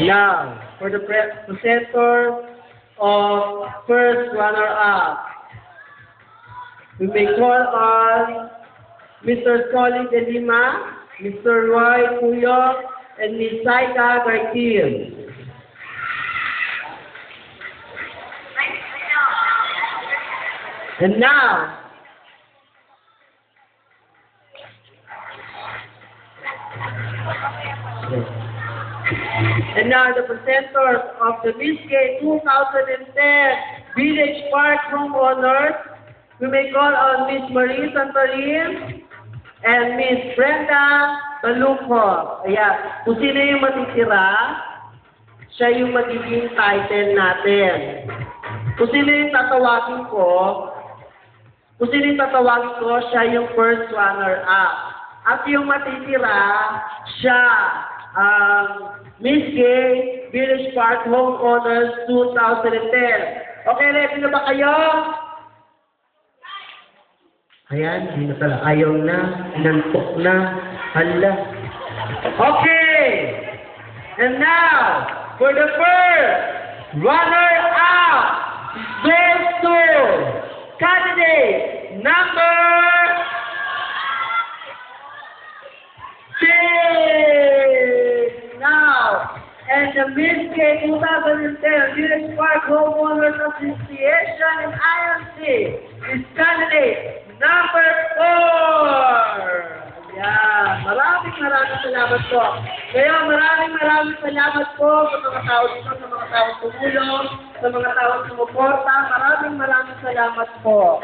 Now, for the presenter of first runner-up, we may call on Mr. Solly De Lima, Mr. Roy Puyok, and Ms. Saika Gartil. And now, the presenters of the Miss K 2010 Village Park Homeowners, we may call on Miss Marie Santorin and Miss Brenda Baluco. Ayan, kung sino yung matitira, siya yung magiging title natin. Kung sino yung tatawagin ko, siya yung first runner-up. At yung matitira, siya ang Miss Gay Village Park Homeowners 2010. Okay, ready na ba kayo? Ayan, hindi na talaga. Ayaw na, inantok na, hala. Okay! And now, for the first runner-up, goes to candidate number 6. Now, and the Miss K 2010 Village Park Homeowners Association in IMC is candidate number 4. Yan. Maraming salamat po. Kaya maraming salamat po sa mga tao dito, sa mga tao tumulong, sa mga tao sumuporta. Maraming salamat po.